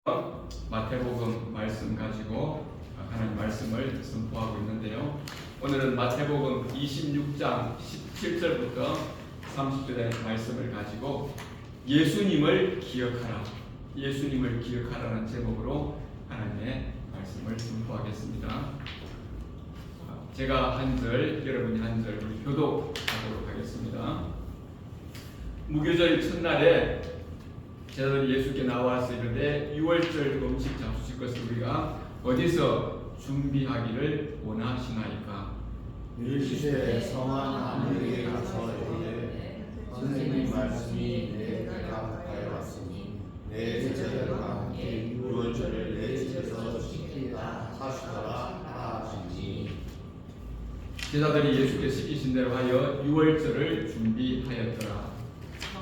마태복음 말씀 가지고 하나님 말씀을 선포하고 있는데요. 오늘은 마태복음 26장 17절부터 30절의 말씀을 가지고 예수님을 기억하라, 예수님을 기억하라는 제목으로 하나님의 말씀을 선포하겠습니다. 제가 한 절, 여러분이 한 절, 우리 교독하도록 하겠습니다. 무교절 첫날에 제자들이 예수께 나와서 이르되 유월절 음식 잡수실 것을 우리가 어디서 준비하기를 원하시나이까? 이르시되 성한 아무에게 가서 이르되 선생님 말씀이 내가 가까이 왔으니 내 제자들과 함께 유월절을 내 집에서 지키라 하시더라 하시니. 제자들이 예수께 시키신 대로 하여 유월절을 준비하였더라.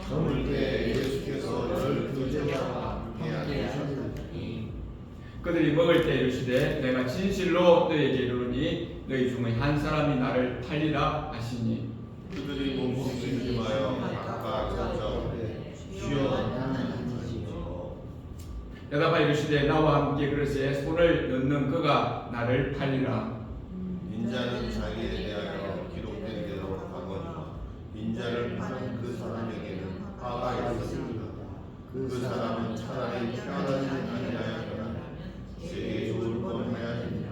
저물 때 예수께서 12제자와 함께 하셨더니 그들이 먹을 때 이르시되 내가 진실로 너희에게 이르노니 너희 중에 한 사람이 나를 팔리라 하시니. 그들이 몸짓을 힘하여 각각 여짜오되 주여 나는 아니지요. 대답하여 이르시되 나와 함께 그릇에 손을 넣는 그가 나를 팔리라. 인자는 자기에 대하여 기록된 대로 하거니와 인자를 파는 그 사람에게는 화가 있습니다. 그 사람은 차라리 편하지 아니하였더라면 제게 좋을 뻔해야 됩니다.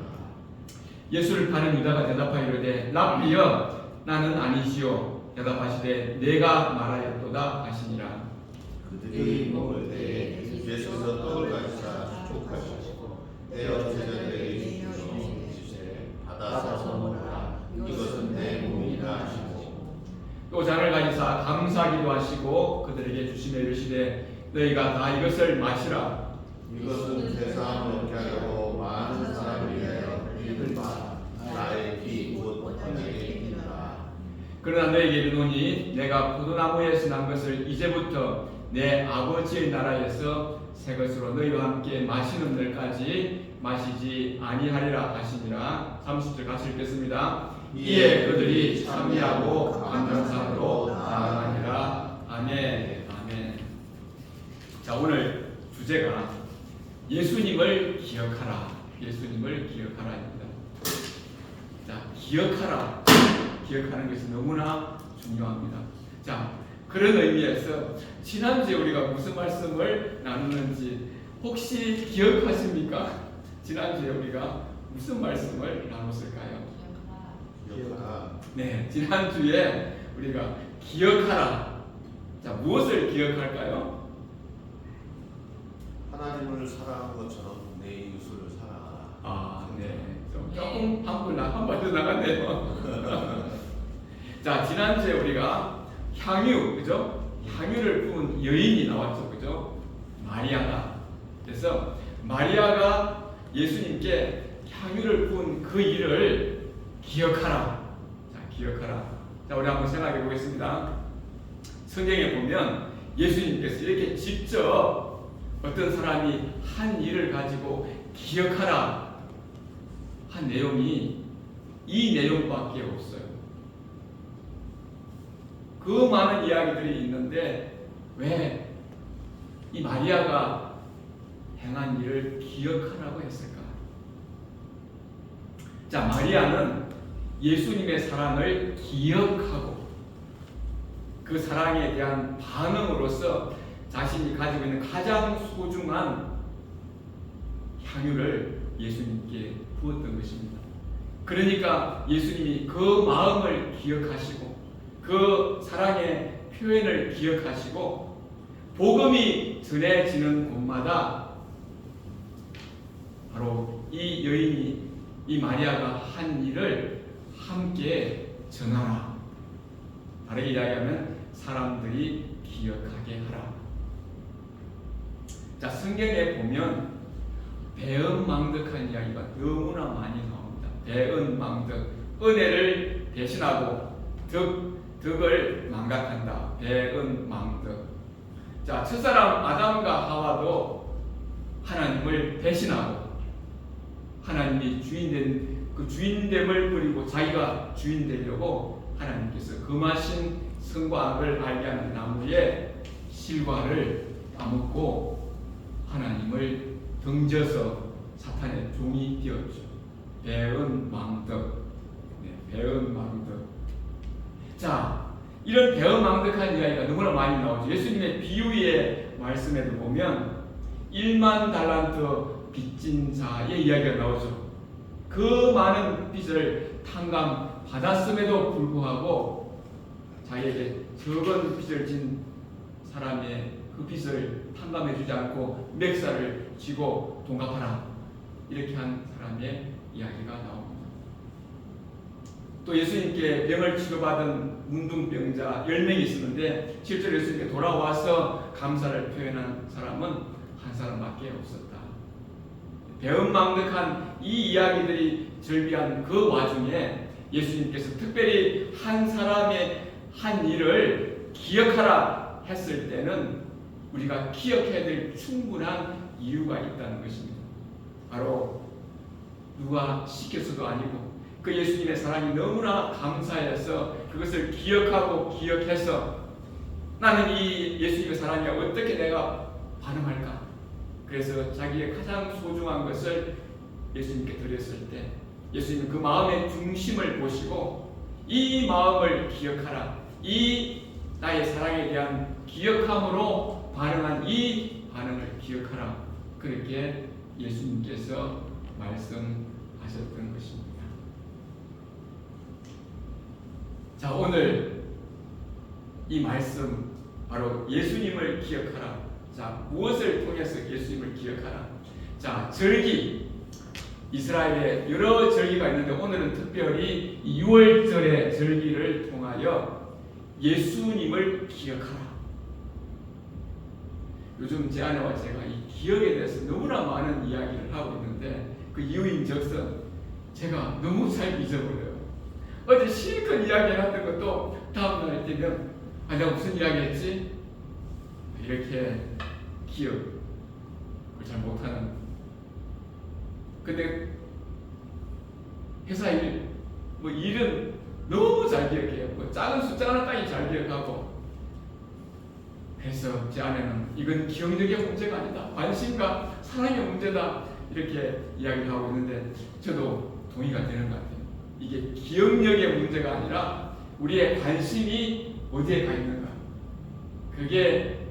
예수를 파는 유다가 대답하여 이르되 랍비여 나는 아니시오. 대답하시되 내가 말하였도다 하시니라. 그들이 먹을 때에 예수께서 떡을 가지사 축복하시고 떼어 제자들에게 주시되 받아서 먹으라 이것은 내 몸이라 하시고 또 잔을 가지사 감사기도 하시고 그들에게 주시며 이르시되 너희가 다 이것을 마시라. 이것은 세상을 얻게 하려고 많은 사람을 위하여 흘릴 바 나의 피 곧 언약의 피니라. 그러나 너희에게 이르노니 내가 포도나무에서 난 것을 이제부터 내 아버지의 나라에서 새 것으로 너희와 함께 마시는 날까지 마시지 아니하리라 하시니라. 30절 같이 읽겠습니다. 이에 그들이 찬미하고 감사함으로 나아가니라. 아멘. 아멘. 자, 오늘 주제가 예수님을 기억하라, 예수님을 기억하라입니다. 자, 기억하라, 기억하는 것이 너무나 중요합니다. 자, 그런 의미에서 지난주에 우리가 무슨 말씀을 나누는지 혹시 기억하십니까? 지난주에 우리가 무슨 말씀을 나눴을까요? 기억하라. 네, 지난주에 우리가 기억하라. 자, 무엇을 기억할까요? 하나님을 사랑한 것처럼 내 이웃을 사랑하라. 아, 네. 조금 한 발 더 나갔네요. 자, 지난주에 우리가 향유, 그죠? 향유를 부은 여인이 나왔죠, 그죠? 마리아가. 그래서 마리아가 예수님께 향유를 부은 그 일을 기억하라. 자, 기억하라. 자, 우리 한번 생각해 보겠습니다. 성경에 보면 예수님께서 이렇게 직접 어떤 사람이 한 일을 가지고 기억하라 한 내용이 이 내용밖에 없어요. 그 많은 이야기들이 있는데 왜 이 마리아가 행한 일을 기억하라고 했을까? 자, 마리아는 예수님의 사랑을 기억하고 그 사랑에 대한 반응으로서 자신이 가지고 있는 가장 소중한 향유를 예수님께 부었던 것입니다. 그러니까 예수님이 그 마음을 기억하시고 그 사랑의 표현을 기억하시고 복음이 전해지는 곳마다 바로 이 여인이, 이 마리아가 한 일을 함께 전하라. 다르게 이야기하면 사람들이 기억하게 하라. 자, 성경에 보면 배은망덕한 이야기가 너무나 많이 나옵니다. 배은망덕, 은혜를 대신하고 덕을 망각한다. 배은망덕. 자, 첫사람 아담과 하와도 하나님을 배신하고 하나님이 주인된 그 주인됨을 버리고 자기가 주인 되려고 하나님께서 금하신 선과 악을 알게 하는 나무에 실과를 따먹고 하나님을 등져서 사탄의 종이 되었죠. 배은 망덕. 배은 망덕. 자, 이런 배은망덕한 이야기가 너무나 많이 나오죠. 예수님의 비유의 말씀에도 보면 1만 달란트 빚진 자의 이야기가 나오죠. 그 많은 빚을 탕감 받았음에도 불구하고 자기에게 적은 빚을 진 사람의 그 빚을 탕감해 주지 않고 멱살을 쥐고 돈 갚아라, 이렇게 한 사람의 이야기가 나옵니다. 또 예수님께 병을 치료받은 문둥병자 10명이 있었는데 실제로 예수님께 돌아와서 감사를 표현한 사람은 한 사람밖에 없었다. 배은망덕한 이 이야기들이 절비한 그 와중에 예수님께서 특별히 한 사람의 한 일을 기억하라 했을 때는 우리가 기억해야 될 충분한 이유가 있다는 것입니다. 바로 누가 시켜서도 아니고 그 예수님의 사랑이 너무나 감사해서 그것을 기억하고 기억해서 나는 이 예수님의 사랑에 어떻게 내가 반응할까? 그래서 자기의 가장 소중한 것을 예수님께 드렸을 때 예수님은 그 마음의 중심을 보시고 이 마음을 기억하라, 이 나의 사랑에 대한 기억함으로 반응한 이 반응을 기억하라, 그렇게 예수님께서 말씀하셨던 것입니다. 자, 오늘 이 말씀 바로 예수님을 기억하라. 자, 무엇을 통해서 예수님을 기억하라? 자, 절기, 이스라엘에 여러 절기가 있는데 오늘은 특별히 이 6월절의 절기를 통하여 예수님을 기억하라. 요즘 제 아내와 제가 이 기억에 대해서 너무나 많은 이야기를 하고 있는데 그 이유인즉슨 제가 너무 잘 잊어버려요. 어제 실컷 이야기했던 것도 다음날 되면 내가 무슨 이야기 했지? 이렇게 기억을 잘 못하는. 근데 회사 일, 일은 너무 잘 기억해요. 작은 숫자 하나 따위 잘 기억하고. 그래서 제 아내는 이건 기억력의 문제가 아니다, 관심과 사랑의 문제다, 이렇게 이야기를 하고 있는데 저도 동의가 되는 것 같아요. 이게 기억력의 문제가 아니라 우리의 관심이 어디에 가 있는가, 그게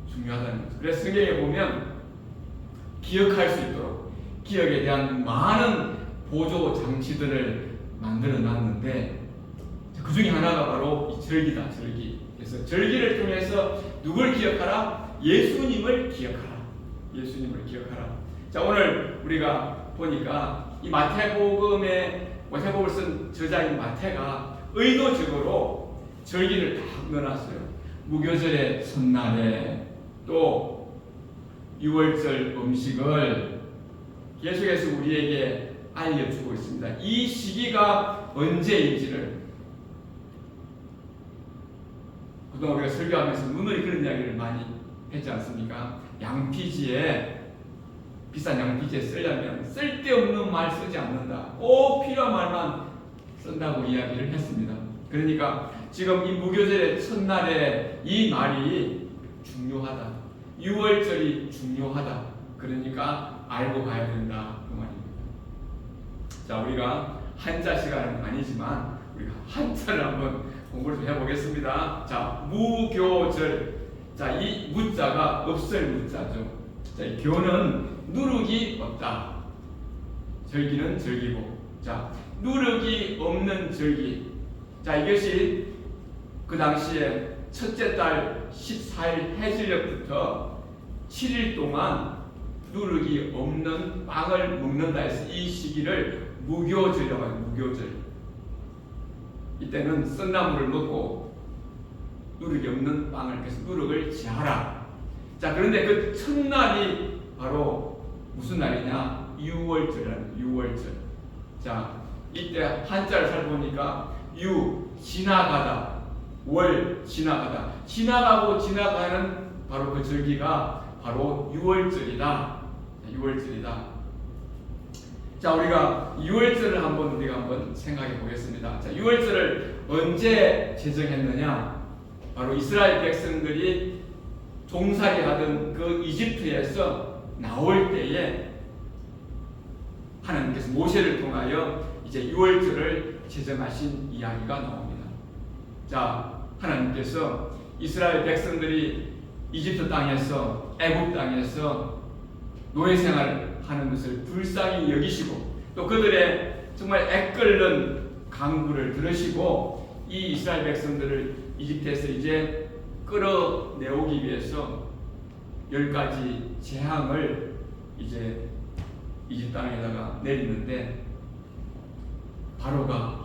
중요하다는 거죠. 그래서 성경에 보면 기억할 수 있도록 기억에 대한 많은 보조 장치들을 만들어 놨는데 그 중에 하나가 바로 이 절기다, 절기. 그래서 절기를 통해서 누굴 기억하라? 예수님을 기억하라. 예수님을 기억하라. 자, 오늘 우리가 보니까 이 마태복음을 쓴 저자인 마태가 의도적으로 절기를 다 넣어놨어요. 무교절의 첫날에 또 6월절 음식을 계속해서 우리에게 알려주고 있습니다. 이 시기가 언제인지를 그동안 우리가 설교하면서 누누이 그런 이야기를 많이 했지 않습니까? 양피지에, 비싼 양피지에 쓰려면 쓸데없는 말 쓰지 않는다, 꼭 필요한 말만 쓴다고 이야기를 했습니다. 그러니까 지금 이 무교절의 첫날에 이 말이 중요하다, 6월절이 중요하다, 그러니까 알고 가야 된다, 그 말입니다. 자, 우리가 한자 시간은 아니지만 우리가 한자를 한번 공부를 좀 해보겠습니다. 자, 무교절. 자, 이 무자가 없을 무자죠. 자, 이 교는 누룩이 없다, 절기는 절기고. 자, 누룩이 없는 절기. 자, 이것이 그 당시에 첫째 달 14일 해질녘부터 7일 동안 누룩이 없는 빵을 먹는다 해서 이 시기를 무교절이라고 해요. 무교절. 이때는 썬나물을 먹고 누룩이 없는 빵을, 그래서 누룩을 제하라. 자, 그런데 그 첫날이 바로 무슨 날이냐? 6월절이라는 6월절. 자, 이때 한자를 살펴보니까 지나가다, 월 지나가다, 지나가고 지나가는 바로 그 절기가 바로 6월절이다. 6월절이다. 자, 우리가 6월절을 한번 생각해 보겠습니다. 자, 6월절을 언제 제정했느냐? 바로 이스라엘 백성들이 종살이하던 그 이집트에서 나올 때에 하나님께서 모세를 통하여 이제 유월절을 제정하신 이야기가 나옵니다. 자, 하나님께서 이스라엘 백성들이 이집트 땅에서 애굽 땅에서 노예 생활하는 것을 불쌍히 여기시고 또 그들의 정말 애끓는 간구를 들으시고 이 이스라엘 백성들을 이집트에서 이제 끌어내오기 위해서 10가지 재앙을 이제 이집트 땅에다가 내리는데 바로가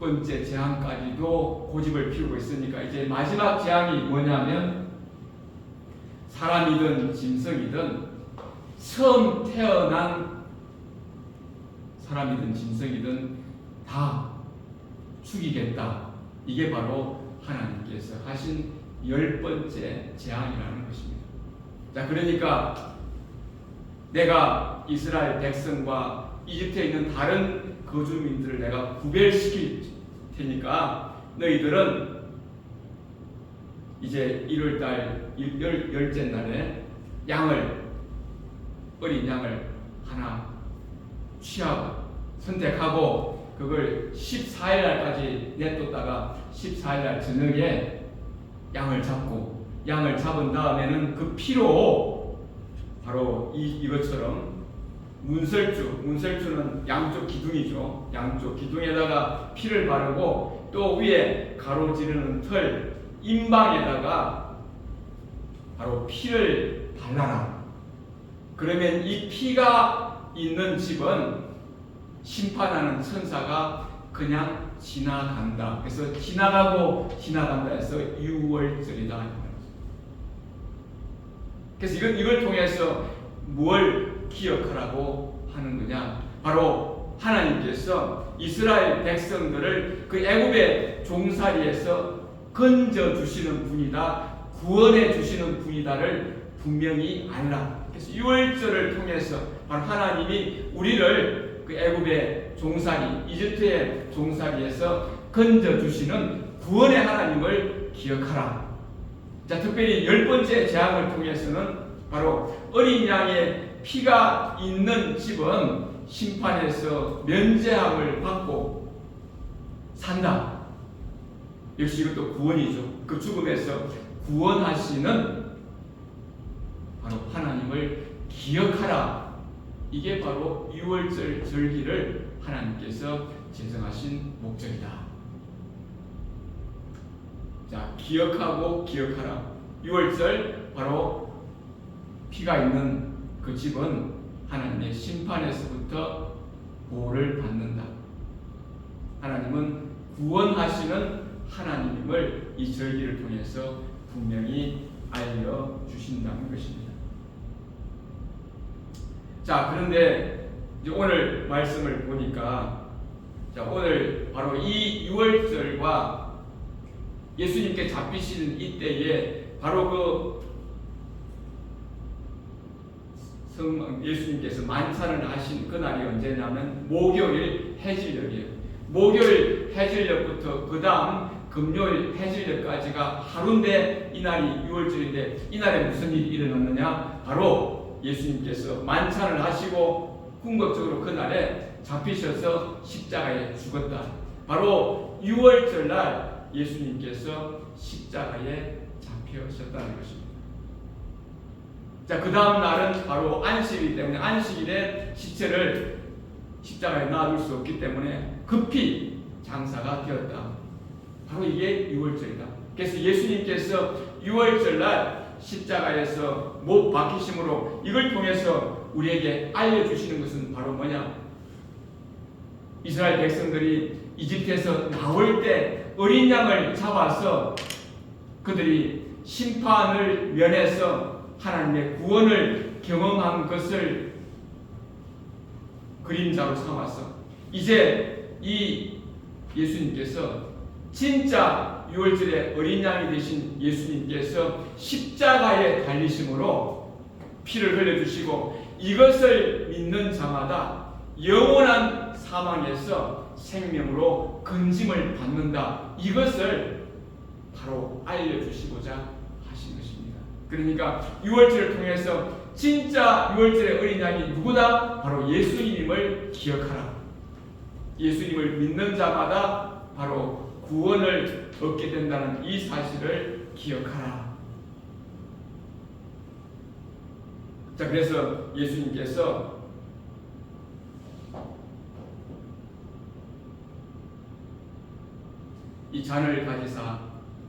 9번째 재앙까지도 고집을 피우고 있으니까 이제 마지막 재앙이 뭐냐면 사람이든 짐승이든 처음 태어난 사람이든 짐승이든 다 죽이겠다. 이게 바로 하나님께서 하신 10번째 재앙이라는 것입니다. 자, 그러니까 내가 이스라엘 백성과 이집트에 있는 다른 거주민들을 내가 구별시킬 테니까 너희들은 이제 1월달 열째 날에 어린 양을 하나 취하고 선택하고 그걸 14일 날까지 냅뒀다가 14일 날 저녁에 양을 잡은 다음에는 그 피로 바로 이것처럼 문설주는 양쪽 기둥이죠. 양쪽 기둥에다가 피를 바르고 또 위에 가로지르는 털 임방에다가 바로 피를 발라라. 그러면 이 피가 있는 집은 심판하는 천사가 그냥 지나간다. 그래서 지나간다 해서 유월절이다. 그래서 이걸 통해서 뭘 기억하라고 하는 거냐? 바로 하나님께서 이스라엘 백성들을 그 애굽의 종살이에서 건져 주시는 분이다, 구원해 주시는 분이다를 분명히 알라. 그래서 유월절을 통해서 바로 하나님이 우리를 그 애굽의 종살이, 이집트의 종살이에서 건져 주시는 구원의 하나님을 기억하라. 자, 특별히 10번째 재앙을 통해서는 바로 어린 양의 피가 있는 집은 심판에서 면제함을 받고 산다. 역시 이것도 구원이죠. 그 죽음에서 구원하시는 바로 하나님을 기억하라. 이게 바로 유월절 절기를 하나님께서 제정하신 목적이다. 자, 기억하라. 유월절 바로 피가 있는 그 집은 하나님의 심판에서부터 보호를 받는다. 하나님은 구원하시는 하나님임을 이 절기를 통해서 분명히 알려주신다는 것입니다. 자, 그런데 이제 오늘 말씀을 보니까 오늘 바로 이 유월절과 예수님께 잡히시는 이때에 바로 예수님께서 만찬을 하신 그날이 언제냐면 목요일 해질녘이에요. 목요일 해질녘부터 그 다음 금요일 해질녘까지가 하루인데 이날이 유월절인데 이날에 무슨 일이 일어났느냐? 바로 예수님께서 만찬을 하시고 궁극적으로 그날에 잡히셔서 십자가에 죽었다. 바로 유월절날 예수님께서 십자가에 잡히셨다는 것입니다. 자, 그 다음 날은 바로 안식이기 때문에 안식일에 시체를 십자가에 놔둘 수 없기 때문에 급히 장사가 되었다. 바로 이게 유월절이다. 그래서 예수님께서 유월절날 십자가에서 못 박히심으로 이걸 통해서 우리에게 알려주시는 것은 바로 뭐냐? 이스라엘 백성들이 이집트에서 나올 때 어린 양을 잡아서 그들이 심판을 면해서 하나님의 구원을 경험한 것을 그림자로 삼아서 이제 이 예수님께서 진짜 유월절의 어린 양이 되신 예수님께서 십자가에 달리심으로 피를 흘려주시고 이것을 믿는 자마다 영원한 사망에서 생명으로 건짐을 받는다. 이것을 바로 알려주시고자 하신 것입니다. 그러니까 유월절을 통해서 진짜 유월절의 어린 양이 누구다? 바로 예수님을 기억하라. 예수님을 믿는 자마다 바로 구원을 얻게 된다는 이 사실을 기억하라. 자, 그래서 예수님께서 이 잔을 가지사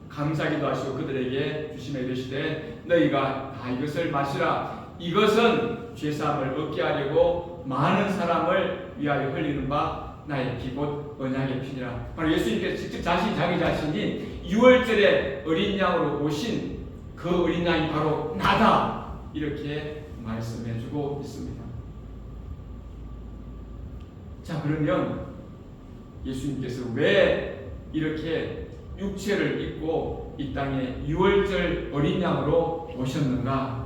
감사기도 하시고 그들에게 주시며 이르시되 너희가 다 이것을 마시라. 이것은 죄사함을 얻게 하려고 많은 사람을 위하여 흘리는 바 나의 피 곧 언약의 피니라. 바로 예수님께서 직접 자기 자신이 유월절에 어린 양으로 오신 그 어린 양이 바로 나다, 이렇게 말씀해주고 있습니다. 자, 그러면 예수님께서 왜 이렇게 육체를 입고 이 땅에 유월절 어린 양으로 오셨는가?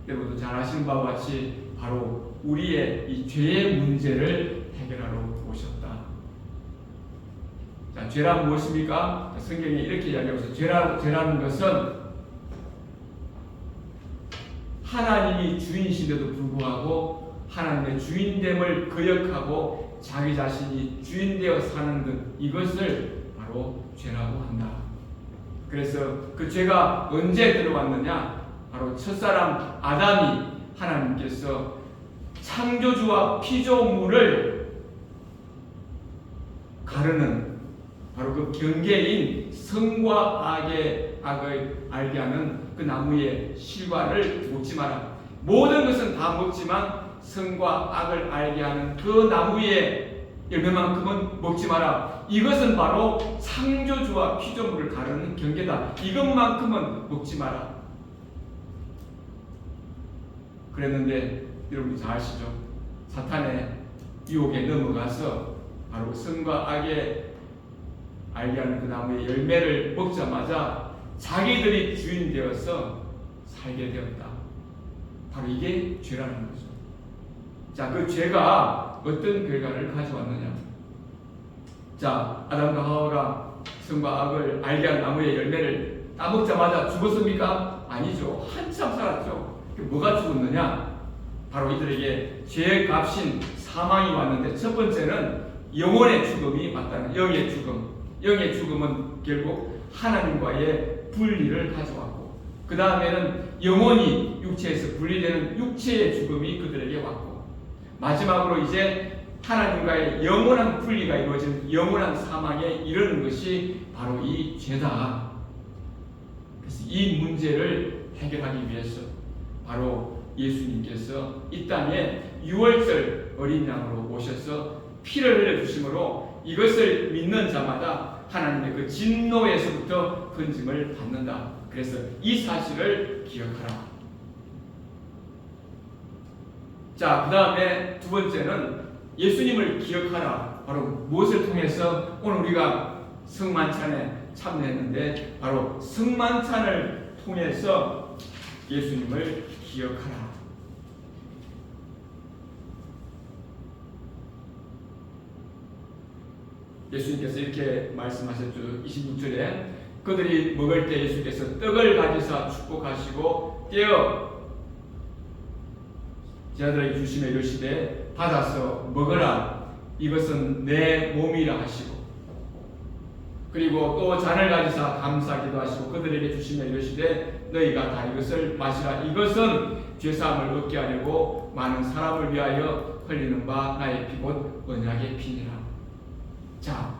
여러분도 잘 아시는 바와 같이 바로 우리의 이 죄의 문제를 해결하러 오셨다. 자, 죄란 무엇입니까? 성경에 이렇게 이야기하고 있어요. 죄라는 것은 하나님이 주인이신데도 불구하고 하나님의 주인됨을 거역하고 자기 자신이 주인되어 사는 것, 이것을 바로 죄라고 한다. 그래서 그 죄가 언제 들어왔느냐? 바로 첫사람 아담이 하나님께서 창조주와 피조물을 가르는 바로 그 경계인 선과 악을 알게 하는 그 나무의 실과를 먹지 마라. 모든 것은 다 먹지만 선과 악을 알게 하는 그 나무의 열매만큼은 먹지 마라. 이것은 바로 창조주와 피조물을 가르는 경계다. 이것만큼은 먹지 마라. 그랬는데 여러분 잘 아시죠? 사탄의 유혹에 넘어가서 바로 선과 악의 알게 하는 그 나무의 열매를 먹자마자 자기들이 주인 되어서 살게 되었다. 바로 이게 죄라는 거죠. 자, 그 죄가 어떤 결과를 가져왔느냐? 자, 아담과 하와가 선과 악을 알게 한 나무의 열매를 따먹자마자 죽었습니까? 아니죠. 한참 살았죠. 뭐가 죽었느냐? 바로 이들에게 죄의 값인 사망이 왔는데, 첫 번째는 영혼의 죽음이 왔다는 영의 죽음. 영의 죽음은 결국 하나님과의 분리를 가져왔고, 그 다음에는 영혼이 육체에서 분리되는 육체의 죽음이 그들에게 왔고, 마지막으로 이제 하나님과의 영원한 분리가 이루어진 영원한 사망에 이르는 것이 바로 이 죄다. 그래서 이 문제를 해결하기 위해서 바로 예수님께서 이 땅에 유월절 어린 양으로 오셔서 피를 흘려주심으로 이것을 믿는 자마다 하나님의 그 진노에서부터 건짐을 받는다. 그래서 이 사실을 기억하라. 자, 그 다음에 두 번째는 예수님을 기억하라. 바로 무엇을 통해서 오늘 우리가 성만찬에 참여했는데, 바로 성만찬을 통해서 예수님을 기억하라. 예수님께서 이렇게 말씀하셨죠. 26절에 그들이 먹을 때 예수께서 떡을 가지사 축복하시고 떼어 제자들에게 주시며 이르시되 받아서 먹으라. 이것은 내 몸이라 하시고, 그리고 또 잔을 가지사 감사기도 하시고 그들에게 주시며 이르시되 너희가 다 이것을 마시라. 이것은 죄사함을 얻게 하려고 많은 사람을 위하여 흘리는 바 나의 피 곧 언약의 피니라. 자,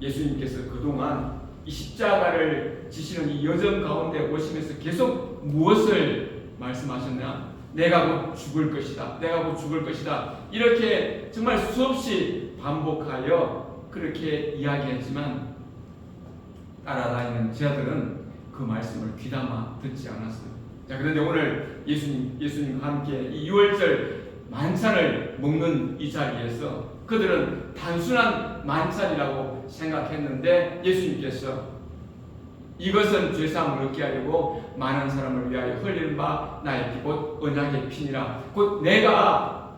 예수님께서 그동안 이 십자가를 지시는 이 여정 가운데 오시면서 계속 무엇을 말씀하셨냐? 내가 곧 죽을 것이다. 내가 곧 죽을 것이다. 이렇게 정말 수없이 반복하여 그렇게 이야기했지만 따라다니는 제자들은 그 말씀을 귀담아 듣지 않았어요. 자, 그런데 오늘 예수님과 함께 이 유월절 만찬을 먹는 이 자리에서 그들은 단순한 만찬이라고 생각했는데 예수님께서 이것은 죄사함을 얻게 하려고 많은 사람을 위하여 흘리는 바 나의 피 곧 언약의 피니라. 곧 내가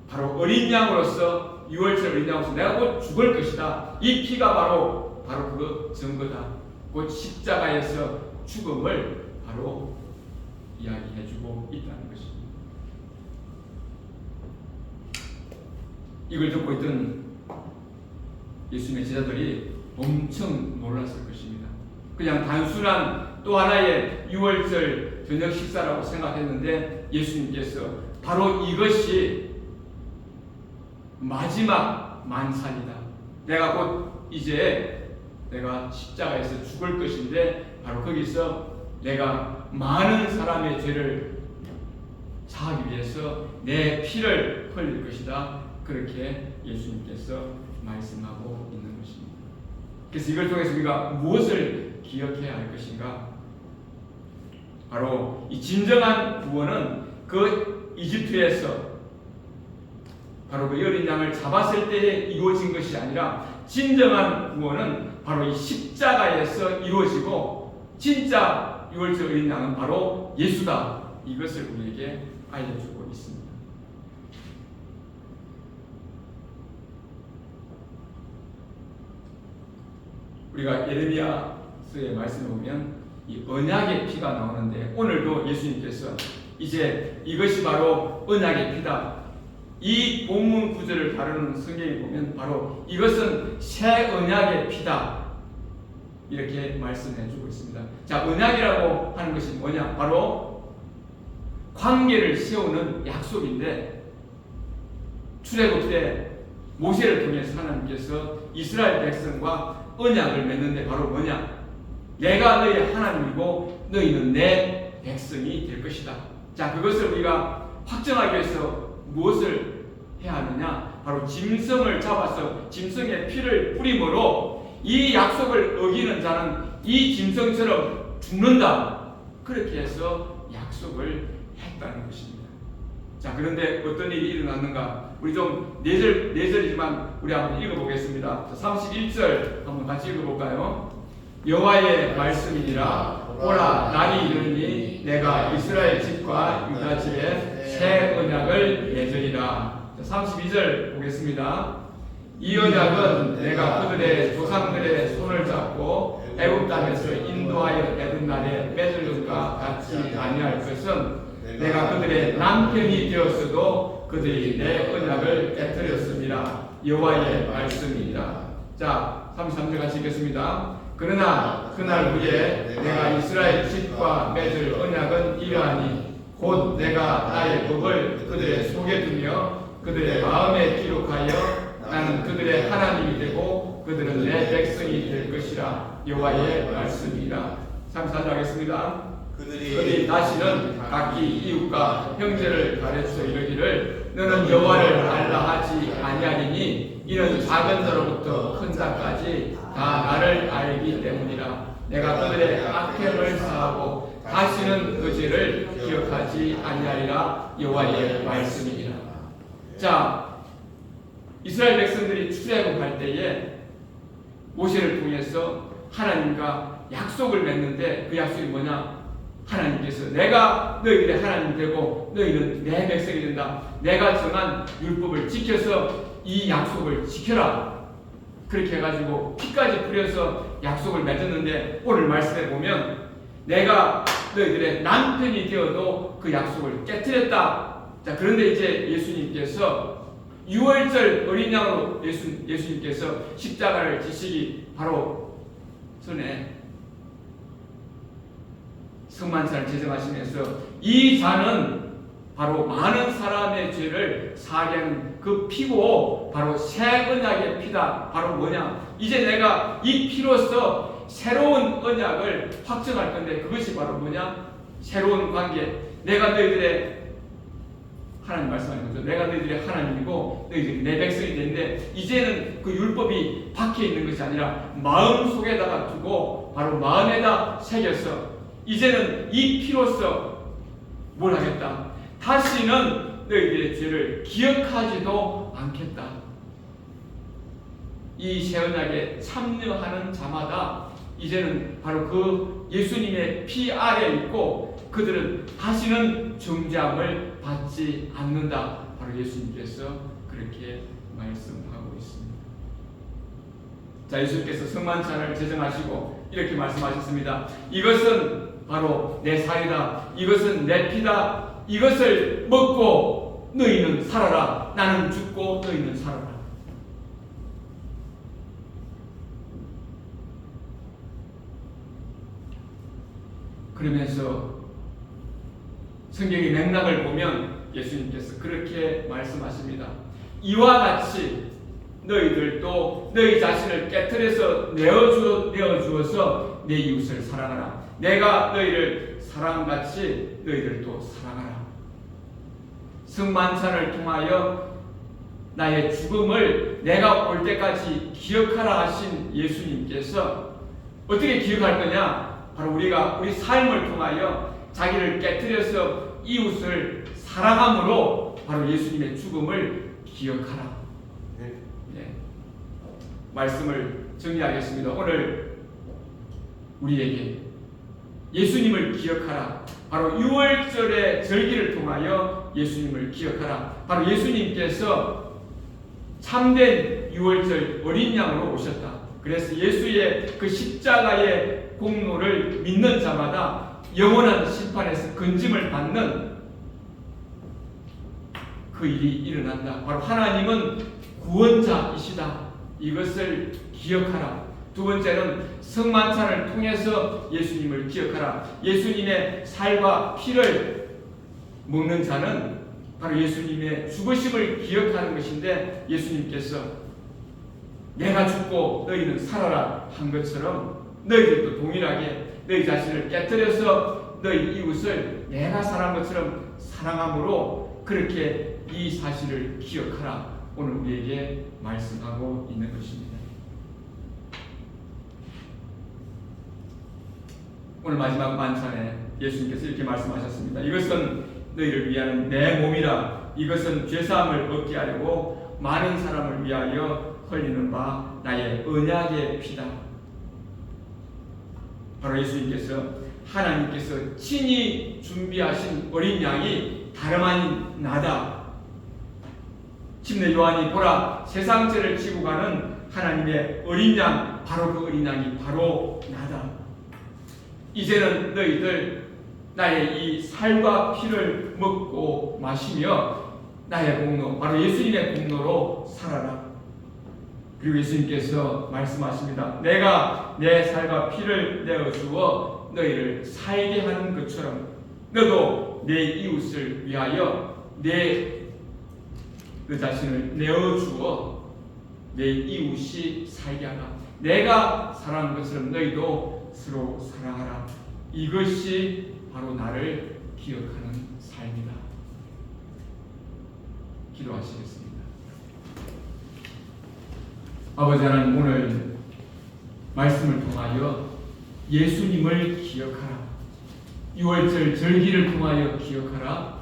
바로 어린 양으로서 유월절 어린 양으로서 내가 곧 죽을 것이다. 이 피가 바로 그 증거다. 곧 십자가에서 죽음을 바로 이야기해주고 있다는 것입니다. 이걸 듣고 있던 예수님의 제자들이 엄청 놀랐을 것입니다. 그냥 단순한 또 하나의 6월절 저녁 식사라고 생각했는데 예수님께서 바로 이것이 마지막 만찬이다. 내가 곧 이제 내가 십자가에서 죽을 것인데 바로 거기서 내가 많은 사람의 죄를 사하기 위해서 내 피를 흘릴 것이다. 그렇게 예수님께서 말씀하고 있는 것입니다. 그래서 이걸 통해서 우리가 무엇을 기억해야 할 것인가? 바로 이 진정한 구원은 그 이집트에서 바로 그 어린 양을 잡았을 때에 이루어진 것이 아니라 진정한 구원은 바로 이 십자가에서 이루어지고 진짜 6월절 어린 양은 바로 예수다. 이것을 우리에게 알려주고 있습니다. 우리가 예레미야서의 말씀을 보면 이 언약의 피가 나오는데 오늘도 예수님께서 이제 이것이 바로 언약의 피다. 이 본문 구절을 다루는 성경에 보면 바로 이것은 새 언약의 피다. 이렇게 말씀해주고 있습니다. 자, 언약이라고 하는 것이 뭐냐? 바로 관계를 세우는 약속인데 출애굽 때 모세를 통해서 하나님께서 이스라엘 백성과 언약을 맺는데 바로 뭐냐? 내가 너희의 하나님이고 너희는 내 백성이 될 것이다. 자, 그것을 우리가 확정하기 위해서 무엇을 해야 하느냐? 바로 짐승을 잡아서 짐승의 피를 뿌림으로 이 약속을 어기는 자는 이 짐승처럼 죽는다. 그렇게 해서 약속을 했다는 것입니다. 자, 그런데 어떤 일이 일어났는가? 우리 좀 4절이지만 우리 한번 읽어보겠습니다. 31절 한번 같이 읽어볼까요? 여호와의 말씀이니라. 오라, 날이 이르니 내가 이스라엘 집과 유다 집에 새 언약을 맺으리라. 32절 보겠습니다. 이 언약은 내가 그들의 조상들의 손을 잡고 애굽 땅에서 인도하여 내던 날에 맺은 것과 같이 아니할 것은 내가 그들의 남편이 되었어도 그들이 내 언약을 깨뜨렸습니다. 여호와의 말씀이니라. 자, 33절 같이 읽겠습니다. 그러나 그날 후에 내가 이스라엘 집과 맺을 언약은 이러하니 곧 내가 나의 법을 그들의 속에 두며 그들의 마음에 기록하여 나는 그들의 하나님이 되고 그들은 내 백성이 될 것이라. 여호와의 말씀이라. 34절 하겠습니다. 그들이 다시는 각기 이웃과 형제를 가르쳐 이르기를 너는 여호와를 알라 하지 아니하리니 이는 작은 자로부터 큰 자까지 다 나를 알기 때문이라. 내가 그들의 악행을 사하고 다시는 그 죄를 기억하지 아니하리라. 여호와의 말씀이니라. 자, 이스라엘 백성들이 출애굽할 때에 모세를 통해서 하나님과 약속을 맺는데 그 약속이 뭐냐? 하나님께서 내가 너희들의 하나님이 되고 너희는 내 백성이 된다. 내가 정한 율법을 지켜서 이 약속을 지켜라. 그렇게 해가지고 피까지 뿌려서 약속을 맺었는데 오늘 말씀에 보면 내가 너희들의 남편이 되어도 그 약속을 깨뜨렸다. 자, 그런데 이제 예수님께서 6월절 어린 양으로 예수님께서 십자가를 지시기 바로 전에 성만찬을 제정하시면서 이 잔은 바로 많은 사람의 죄를 사하게 하는 그 피고 바로 새 언약의 피다. 바로 뭐냐? 이제 내가 이 피로서 새로운 언약을 확정할 건데 그것이 바로 뭐냐? 새로운 관계. 내가 너희들의 하나님 말씀하는 거죠. 내가 너희들의 하나님이고 너희들이 내 백성이 되는데 이제는 그 율법이 밖에 있는 것이 아니라 마음 속에다가 두고 바로 마음에다 새겨서 이제는 이 피로서 뭘 하겠다? 다시는 너희들의 죄를 기억하지도 않겠다. 이 새 언약에 참여하는 자마다 이제는 바로 그 예수님의 피 아래 있고 그들은 다시는 정죄함을 받지 않는다. 바로 예수님께서 그렇게 말씀하고 있습니다. 자, 예수님께서 성만찬을 제정하시고 이렇게 말씀하셨습니다. 이것은 바로 내 살이다. 이것은 내 피다. 이것을 먹고 너희는 살아라. 나는 죽고 너희는 살아라. 그러면서 성경의 맥락을 보면 예수님께서 그렇게 말씀하십니다. 이와 같이 너희들도 너희 자신을 깨트려서 내어주어서 내 이웃을 사랑하라. 내가 너희를 사랑같이 너희들도 사랑하라. 성만찬을 통하여 나의 죽음을 내가 올 때까지 기억하라 하신 예수님께서 어떻게 기억할 거냐? 바로 우리가 우리 삶을 통하여 자기를 깨트려서 이웃을 사랑함으로 바로 예수님의 죽음을 기억하라. 네. 말씀을 정리하겠습니다. 오늘 우리에게 예수님을 기억하라. 바로 6월절의 절기를 통하여 예수님을 기억하라. 바로 예수님께서 참된 6월절 어린 양으로 오셨다. 그래서 예수의 그 십자가의 공로를 믿는 자마다 영원한 심판에서 건짐을 받는 그 일이 일어난다. 바로 하나님은 구원자이시다. 이것을 기억하라. 두 번째는 성만찬을 통해서 예수님을 기억하라. 예수님의 살과 피를 먹는 자는 바로 예수님의 죽으심을 기억하는 것인데, 예수님께서 내가 죽고 너희는 살아라 한 것처럼 너희들도 동일하게 너희 자신을 깨뜨려서 너희 이웃을 내가 사랑한 것처럼 사랑함으로 그렇게 이 사실을 기억하라. 오늘 우리에게 말씀하고 있는 것입니다. 오늘 마지막 만찬에 예수님께서 이렇게 말씀하셨습니다. 이것은 너희를 위하는 내 몸이라. 이것은 죄사함을 얻게 하려고 많은 사람을 위하여 흘리는 바 나의 언약의 피다. 바로 예수님께서 하나님께서 친히 준비하신 어린 양이 다름 아닌 나다. 침례 요한이 보라 세상 죄를 지고 가는 하나님의 어린 양, 바로 그 어린 양이 바로 나다. 이제는 너희들 나의 이 살과 피를 먹고 마시며 나의 공로, 바로 예수님의 공로로 살아라. 그리고 예수님께서 말씀하십니다. 내가 내 살과 피를 내어주어 너희를 살게 하는 것처럼 너도 내 이웃을 위하여 너 자신을 내어주어 내 이웃이 살게 하라. 내가 사랑한 것처럼 너희도 서로 사랑하라. 이것이 바로 나를 기억하는 삶이다. 기도하시겠습니다. 아버지 하나님, 오늘 말씀을 통하여 예수님을 기억하라. 6월절 절기를 통하여 기억하라.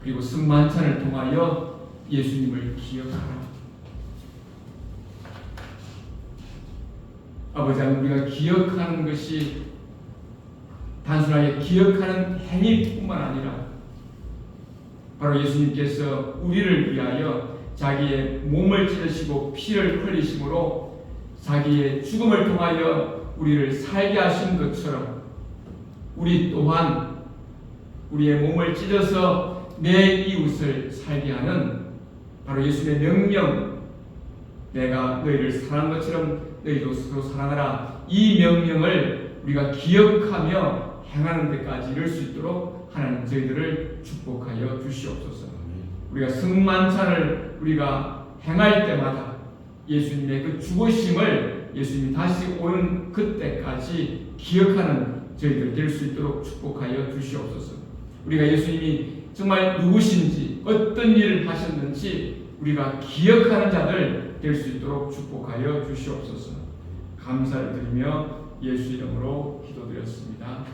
그리고 성만찬을 통하여 예수님을 기억하라. 아버지 하나님, 우리가 기억하는 것이 단순하게 기억하는 행위뿐만 아니라 바로 예수님께서 우리를 위하여 자기의 몸을 찢으시고 피를 흘리심으로 자기의 죽음을 통하여 우리를 살게 하신 것처럼 우리 또한 우리의 몸을 찢어서 내 이웃을 살게 하는 바로 예수님의 명령, 내가 너희를 사랑한 것처럼 너희도 서로 사랑하라. 이 명령을 우리가 기억하며 행하는 데까지 이룰 수 있도록 하나님 저희들을 축복하여 주시옵소서. 우리가 성만찬을 우리가 행할 때마다 예수님의 그 죽으심을 예수님이 다시 오는 그때까지 기억하는 저희들 될 수 있도록 축복하여 주시옵소서. 우리가 예수님이 정말 누구신지 어떤 일을 하셨는지 우리가 기억하는 자들 될 수 있도록 축복하여 주시옵소서. 감사를 드리며 예수 이름으로 기도드렸습니다.